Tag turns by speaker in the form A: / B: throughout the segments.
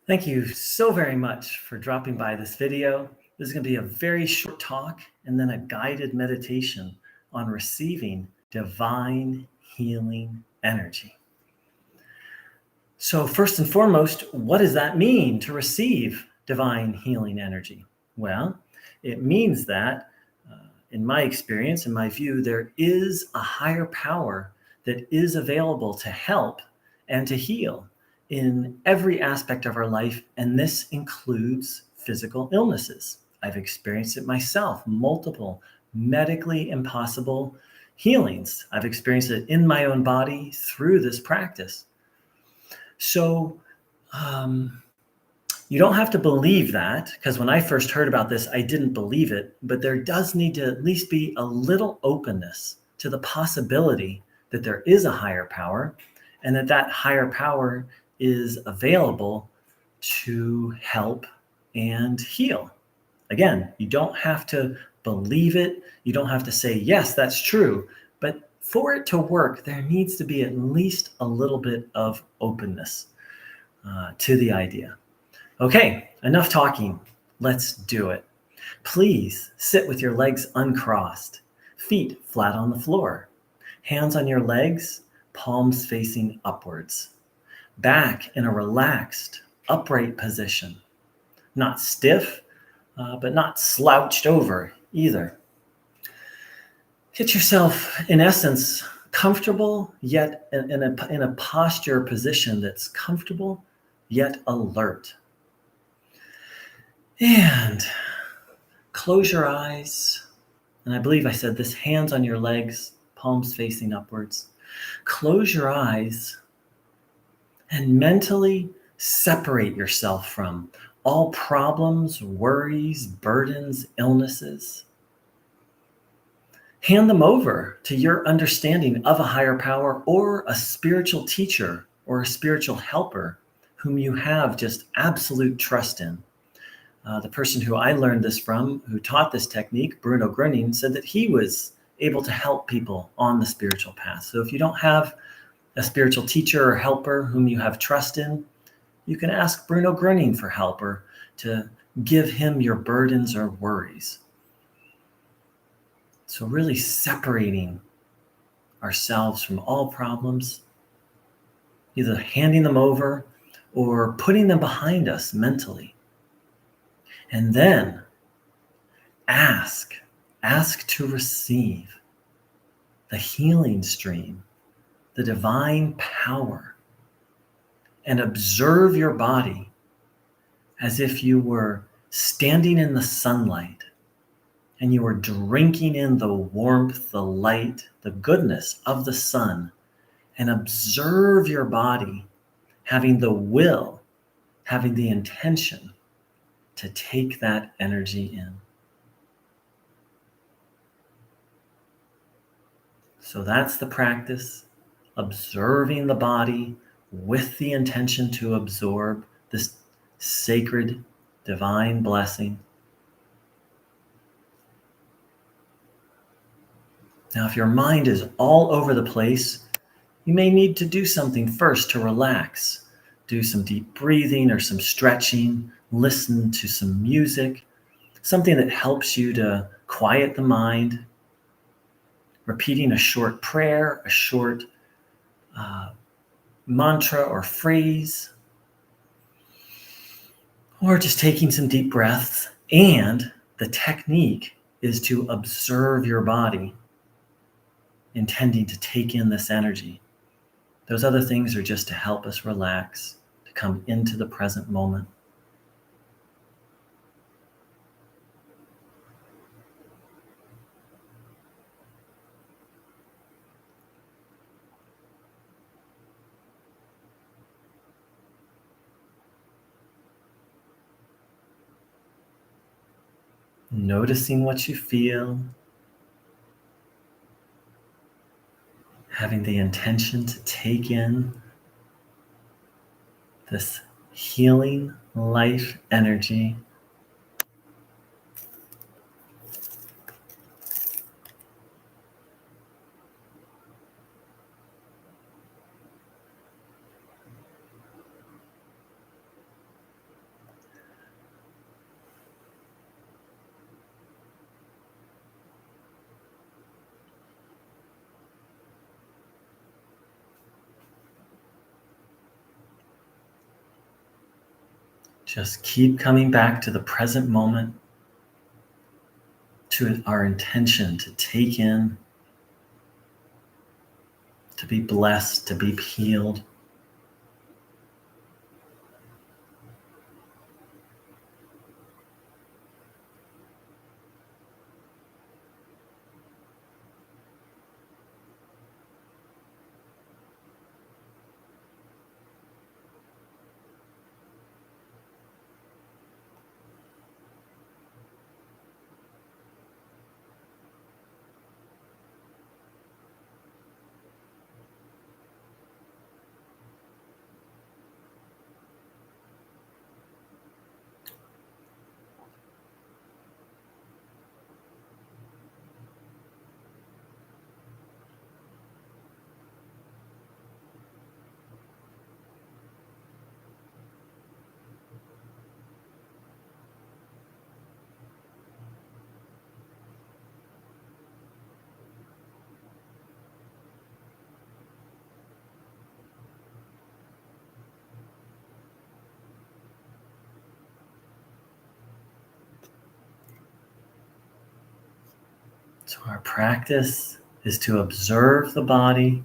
A: Thank you so very much for dropping by this video. This is going to be a very short talk and then a guided meditation on receiving divine healing energy. So, first and foremost, what does that mean to receive divine healing energy? Well, it means that, in my experience, in my view, there is a higher power that is available to help and to heal in every aspect of our life, and this includes physical illnesses. I've experienced it myself, multiple medically impossible healings. I've experienced it in my own body through this practice. So, you don't have to believe that, because when I first heard about this, I didn't believe it, but there does need to at least be a little openness to the possibility that there is a higher power and that higher power is available to help and heal. Again, you don't have to believe it. You don't have to say, yes, that's true. But for it to work, there needs to be at least a little bit of openness to the idea. Okay, enough talking. Let's do it. Please sit with your legs uncrossed, feet flat on the floor, hands on your legs, palms facing upwards. Back in a relaxed, upright position. Not stiff, but not slouched over either. Get yourself, in essence, comfortable, yet in a posture position that's comfortable, yet alert. And close your eyes. And I believe I said this, hands on your legs, palms facing upwards. Close your eyes and mentally separate yourself from all problems, worries, burdens, illnesses. Hand them over to your understanding of a higher power or a spiritual teacher or a spiritual helper whom you have just absolute trust in. The person who I learned this from, who taught this technique, Bruno Groening, said that he was able to help people on the spiritual path. So if you don't have a spiritual teacher or helper whom you have trust in, you can ask Bruno Groening for help or to give him your burdens or worries. So really separating ourselves from all problems, either handing them over or putting them behind us mentally. And then ask to receive the healing stream, the divine power, and observe your body as if you were standing in the sunlight and you were drinking in the warmth, the light, the goodness of the sun, and observe your body having the will, having the intention to take that energy in. So that's the practice, observing the body with the intention to absorb this sacred divine blessing. Now, if your mind is all over the place, you may need to do something first to relax. Do some deep breathing or some stretching, listen to some music, something that helps you to quiet the mind, repeating a short prayer, a short mantra or phrase, or just taking some deep breaths. And the technique is to observe your body, intending to take in this energy. Those other things are just to help us relax, to come into the present moment. Noticing what you feel, having the intention to take in this healing life energy. Just keep coming back to the present moment, to our intention to take in, to be blessed, to be healed. So our practice is to observe the body,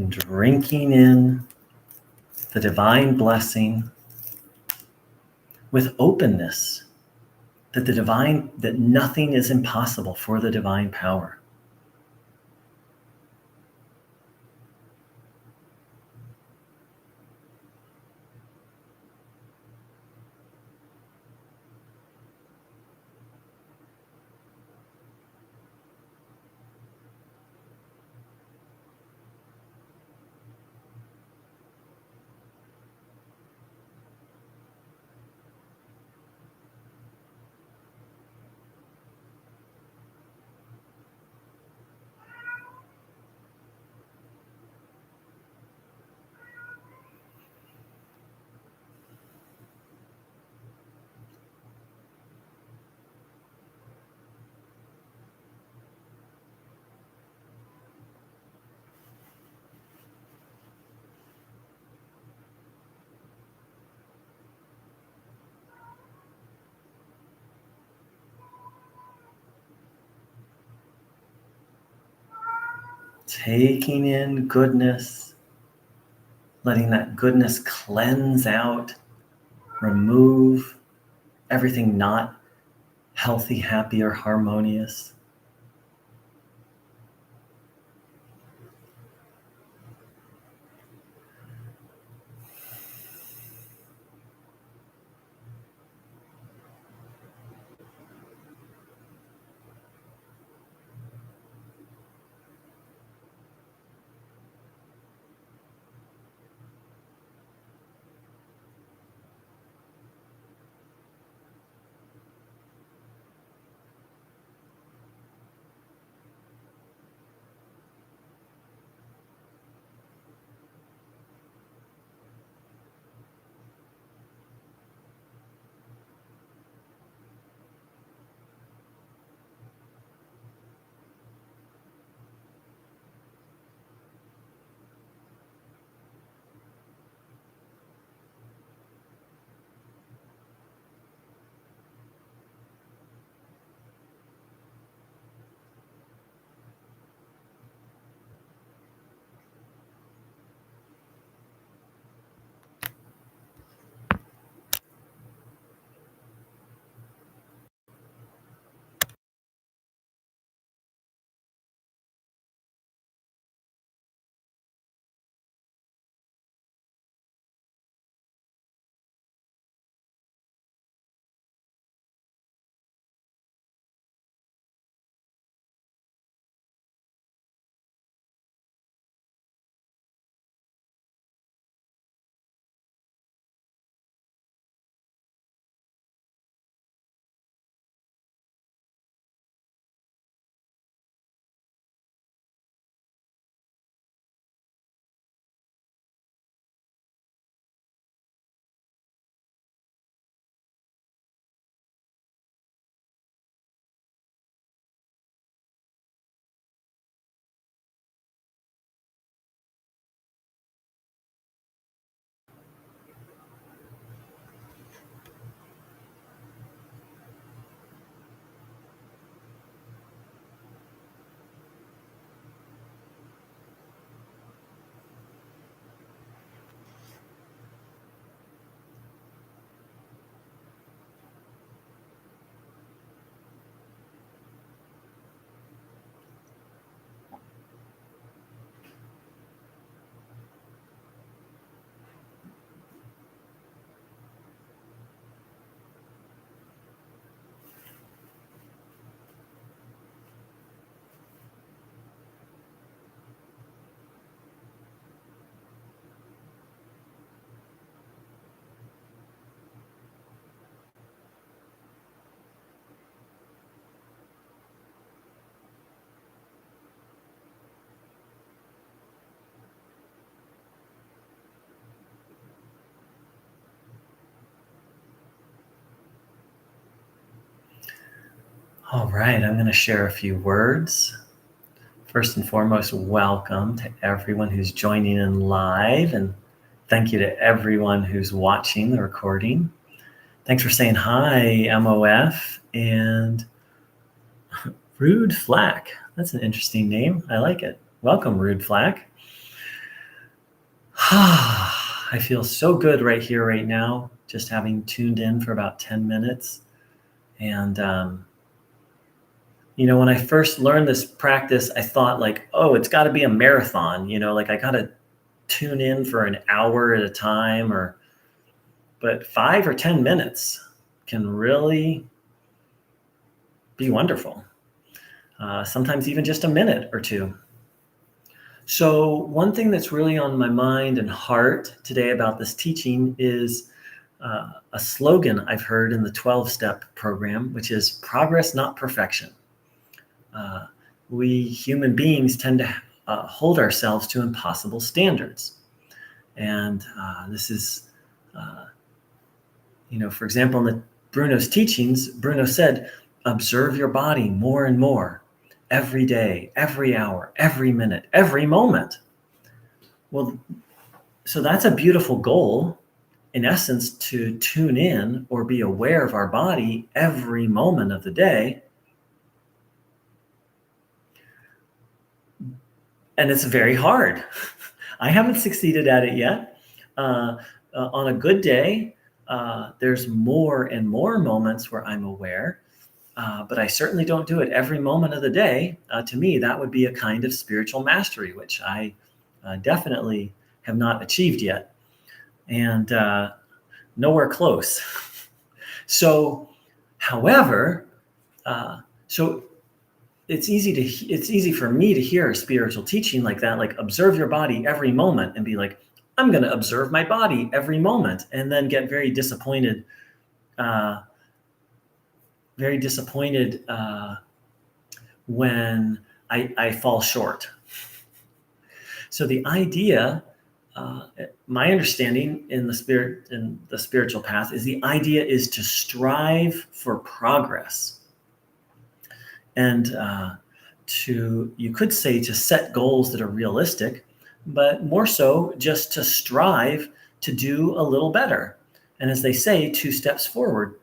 A: drinking in the divine blessing with openness that nothing is impossible for the divine power. Taking in goodness, letting that goodness cleanse out, remove everything not healthy, happy, or harmonious. All right, I'm going to share a few words. First and foremost, welcome to everyone who's joining in live, and thank you to everyone who's watching the recording. Thanks for saying hi, MOF, and Rude Flack. That's an interesting name. I like it. Welcome, Rude Flack. I feel so good right here, right now, just having tuned in for about 10 minutes. And, when I first learned this practice, I thought like, oh, it's got to be a marathon, like I got to tune in for an hour at a time, but 5 or 10 minutes can really be wonderful. Sometimes even just a minute or two. So one thing that's really on my mind and heart today about this teaching is a slogan I've heard in the 12-step program, which is progress, not perfection. We human beings tend to hold ourselves to impossible standards. And this is, for example, in Bruno's teachings, Bruno said, observe your body more and more every day, every hour, every minute, every moment. Well, so that's a beautiful goal, in essence, to tune in or be aware of our body every moment of the day. And it's very hard. I haven't succeeded at it yet. On a good day, there's more and more moments where I'm aware, but I certainly don't do it every moment of the day. To me, that would be a kind of spiritual mastery, which I definitely have not achieved yet, and nowhere close. So, however, it's easy for me to hear a spiritual teaching like that, like observe your body every moment, and be like, I'm going to observe my body every moment, and then get very disappointed when I fall short. So the idea, my understanding in the spiritual path, is the idea is to strive for progress. And you could say to set goals that are realistic, but more so just to strive to do a little better. And as they say, 2 steps forward,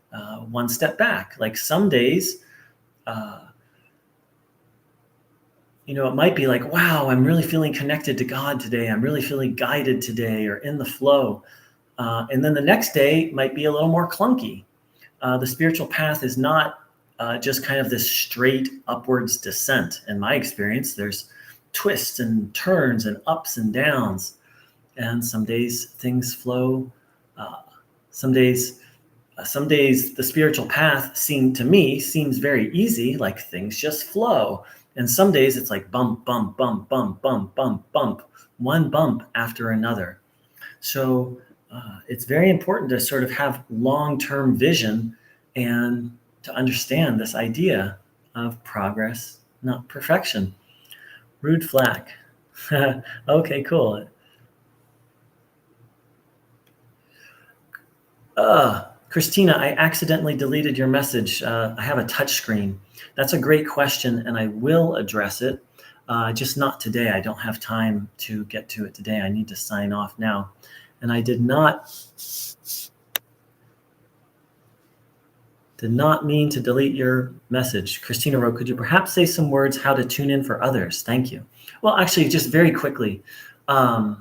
A: 1 step back. Like some days, it might be like, wow, I'm really feeling connected to God today. I'm really feeling guided today, or in the flow. And then the next day might be a little more clunky. The spiritual path is not just kind of this straight upwards descent. In my experience, there's twists and turns and ups and downs. And some days things flow. Some days the spiritual path seems very easy, like things just flow. And some days it's like bump, bump, bump, bump, bump, bump, bump, one bump after another. So it's very important to sort of have long-term vision and to understand this idea of progress, not perfection. Rude Flack. Okay, cool. Christina, I accidentally deleted your message. I have a touch screen. That's a great question, and I will address it. Just not today. I don't have time to get to it today. I need to sign off now. And I did not mean to delete your message. Christina wrote, could you perhaps say some words how to tune in for others? Thank you. Well, actually, just very quickly, the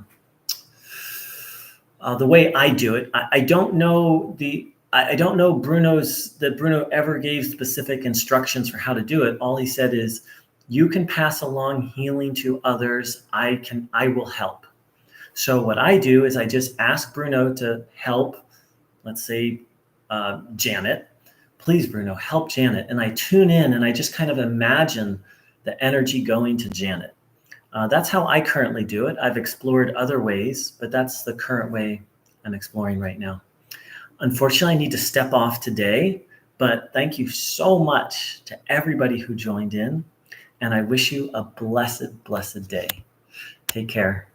A: way I do it, I don't know that Bruno ever gave specific instructions for how to do it. All he said is, you can pass along healing to others. I will help. So what I do is I just ask Bruno to help, let's say, Janet. Please, Bruno, help Janet. And I tune in and I just kind of imagine the energy going to Janet. That's how I currently do it. I've explored other ways, but that's the current way I'm exploring right now. Unfortunately, I need to step off today, but thank you so much to everybody who joined in, and I wish you a blessed, blessed day. Take care.